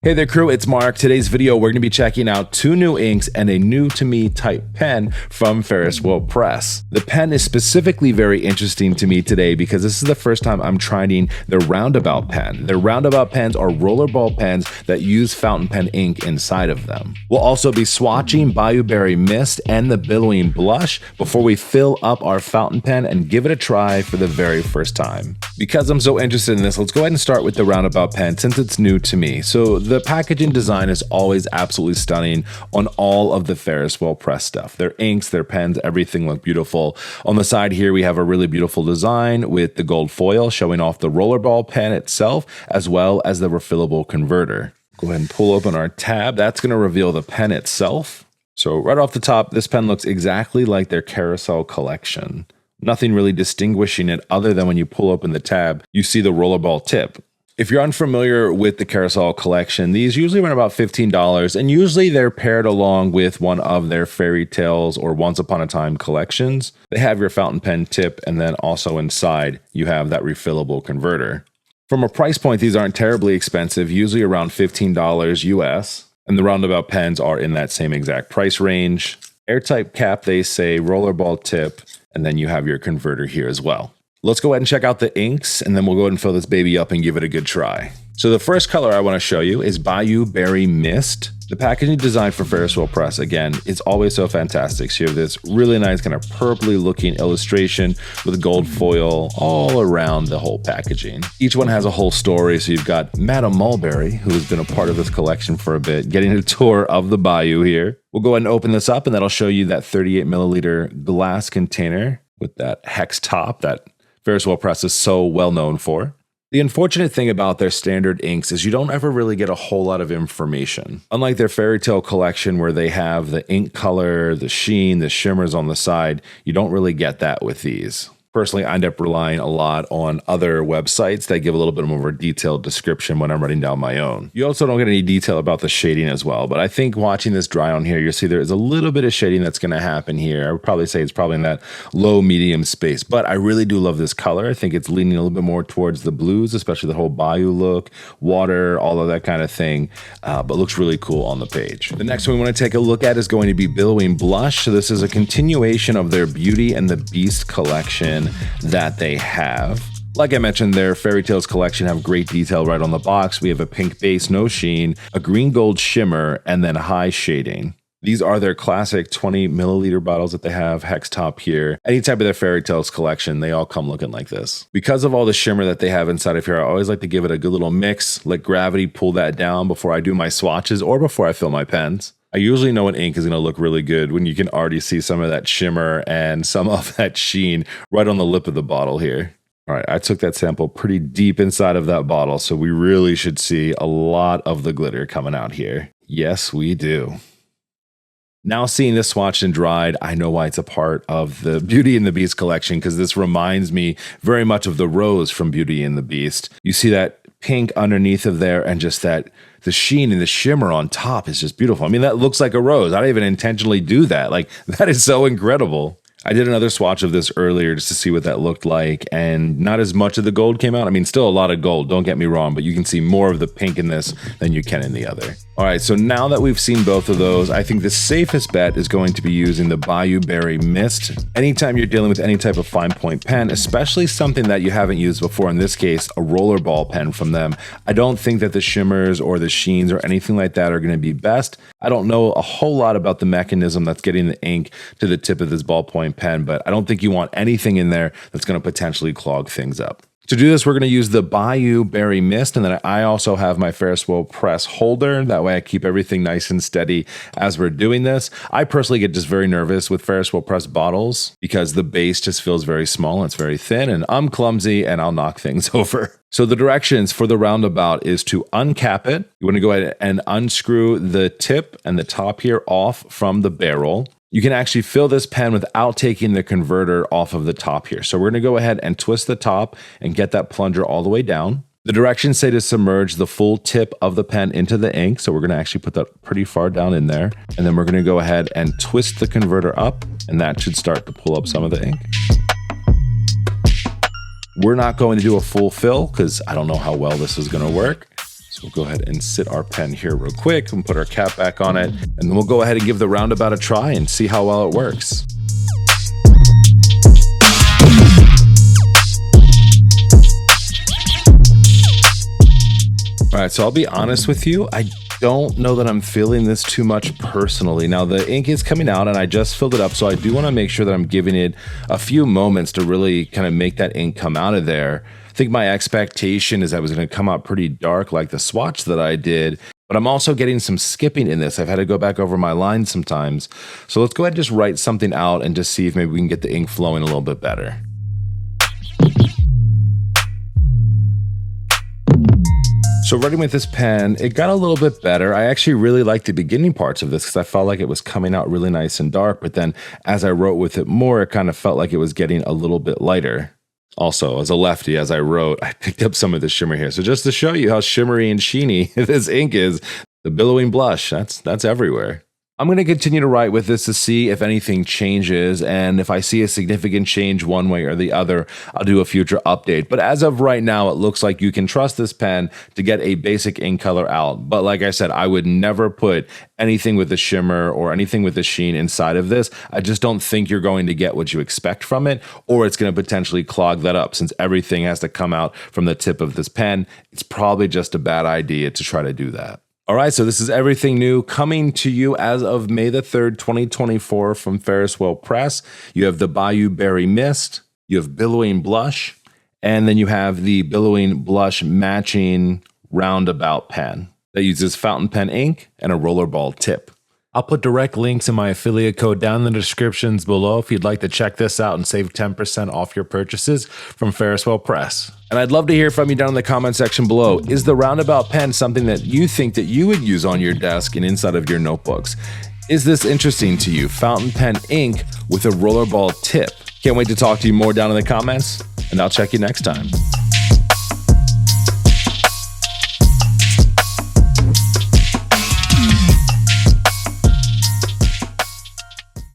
Hey there crew, it's Mark. Today's video, we're going to be checking out two new inks and a new to me type pen from Ferris Wheel Press. The pen is specifically very interesting to me today because this is the first time I'm trying the Roundabout pen. The Roundabout pens are rollerball pens that use fountain pen ink inside of them. We'll also be swatching Bayou Berry Mist and the Billowing blush before we fill up our fountain pen and give it a try for the very first time. Because I'm so interested in this, let's go ahead and start with the Roundabout pen since it's new to me. So the packaging design is always absolutely stunning on all of the Ferris Wheel Press stuff. Their inks, their pens, everything look beautiful. On the side here, we have a really beautiful design with the gold foil showing off the Rollerball pen itself, as well as the refillable converter. Go ahead and pull open our tab. That's going to reveal the pen itself. So right off the top, this pen looks exactly like their Carousel collection. Nothing really distinguishing it other than when you pull open the tab, you see the Rollerball tip. If you're unfamiliar with the Carousel collection, these usually run about $15, and usually they're paired along with one of their Ferritales or Once Upon a Time collections. They have your fountain pen tip, and then also inside you have that refillable converter. From a price point, these aren't terribly expensive, usually around $15 US, and the Roundabout pens are in that same exact price range. Airtight cap, they say, rollerball tip, and then you have your converter here as well. Let's go ahead and check out the inks, and then we'll go ahead and fill this baby up and give it a good try. So the first color I want to show you is Bayou Berry Mist. The packaging design for Ferris Wheel Press, again, it's always so fantastic. So you have this really nice kind of purpley looking illustration with gold foil all around the whole packaging. Each one has a whole story. So you've got Madame Mulberry, who has been a part of this collection for a bit, getting a tour of the Bayou here. We'll go ahead and open this up, and that'll show you that 38 milliliter glass container with that hex top that Ferris Wheel Press is so well known for. The unfortunate thing about their standard inks is you don't ever really get a whole lot of information. Unlike their fairy tale collection where they have the ink color, the sheen, the shimmers on the side, you don't really get that with these. Personally, I end up relying a lot on other websites that give a little bit more detailed description when I'm writing down my own. You also don't get any detail about the shading as well, but I think watching this dry on here, you'll see there is a little bit of shading that's going to happen here. I would probably say it's probably in that low medium space, but I really do love this color. I think it's leaning a little bit more towards the blues, especially the whole Bayou look, water, all of that kind of thing, but looks really cool on the page. The next one we want to take a look at is going to be Billowing Blush. So this is a continuation of their Beauty and the Beast collection that they have. Like I mentioned, their Ferritales collection have great detail right on the box. We have a pink base, no sheen, a green gold shimmer, and then high shading. These are their classic 20 milliliter bottles that they have, hex top here. Any type of their Ferritales collection, they all come looking like this. Because of all the shimmer that they have inside of here, I always like to give it a good little mix, let gravity pull that down before I do my swatches or before I fill my pens. I usually know an ink is going to look really good when you can already see some of that shimmer and some of that sheen right on the lip of the bottle here. All right, I took that sample pretty deep inside of that bottle, so we really should see a lot of the glitter coming out here. Yes, we do. Now seeing this swatched and dried, I know why it's a part of the Beauty and the Beast collection, because this reminds me very much of the rose from Beauty and the Beast. You see that pink underneath of there, and just that the sheen and the shimmer on top is just beautiful. I mean, that looks like a rose. I didn't even intentionally do that. Like, that is so incredible. I did another swatch of this earlier just to see what that looked like, and not as much of the gold came out. I mean, still a lot of gold, don't get me wrong, but you can see more of the pink in this than you can in the other. All right, so now that we've seen both of those, I think the safest bet is going to be using the Bayou Berry Mist. Anytime you're dealing with any type of fine point pen, especially something that you haven't used before, in this case, a rollerball pen from them, I don't think that the shimmers or the sheens or anything like that are going to be best. I don't know a whole lot about the mechanism that's getting the ink to the tip of this ballpoint pen, but I don't think you want anything in there that's going to potentially clog things up. To do this, we're going to use the Bayou Berry Mist, and then I also have my Ferris Wheel Press holder. That way I keep everything nice and steady as we're doing this. I personally get just very nervous with Ferris Wheel Press bottles because the base just feels very small and it's very thin, and I'm clumsy and I'll knock things over. So the directions for the Roundabout is to uncap it. You want to go ahead and unscrew the tip and the top here off from the barrel. You can actually fill this pen without taking the converter off of the top here. So we're going to go ahead and twist the top and get that plunger all the way down. The directions say to submerge the full tip of the pen into the ink. So we're going to actually put that pretty far down in there. And then we're going to go ahead and twist the converter up, and that should start to pull up some of the ink. We're not going to do a full fill because I don't know how well this is going to work. So we'll go ahead and sit our pen here real quick and put our cap back on it. And then we'll go ahead and give the Roundabout a try and see how well it works. All right, so I'll be honest with you. I don't know that I'm feeling this too much personally. Now the ink is coming out and I just filled it up, so I do want to make sure that I'm giving it a few moments to really kind of make that ink come out of there. I think my expectation is that it was going to come out pretty dark like the swatch that I did, but I'm also getting some skipping in this. I've had to go back over my lines sometimes. So let's go ahead and just write something out and just see if maybe we can get the ink flowing a little bit better. So writing with this pen, it got a little bit better. I actually really liked the beginning parts of this because I felt like it was coming out really nice and dark, but then as I wrote with it more, it kind of felt like it was getting a little bit lighter. Also, as a lefty, as I wrote, I picked up some of the shimmer here. So just to show you how shimmery and sheeny this ink is, the Billowing blush, that's everywhere. I'm going to continue to write with this to see if anything changes, and if I see a significant change one way or the other, I'll do a future update. But as of right now, it looks like you can trust this pen to get a basic ink color out. But like I said, I would never put anything with the shimmer or anything with the sheen inside of this. I just don't think you're going to get what you expect from it, or it's going to potentially clog that up. Since everything has to come out from the tip of this pen, it's probably just a bad idea to try to do that. All right, so this is everything new coming to you as of May the 3rd, 2024 from Ferris Wheel Press. You have the Bayou Berry Mist, you have Billowing Blush, and then you have the Billowing Blush matching Roundabout pen that uses fountain pen ink and a rollerball tip. I'll put direct links in my affiliate code down in the descriptions below if you'd like to check this out and save 10% off your purchases from Ferris Wheel Press. And I'd love to hear from you down in the comment section below. Is the Roundabout pen something that you think that you would use on your desk and inside of your notebooks? Is this interesting to you? Fountain pen ink with a rollerball tip. Can't wait to talk to you more down in the comments, and I'll check you next time.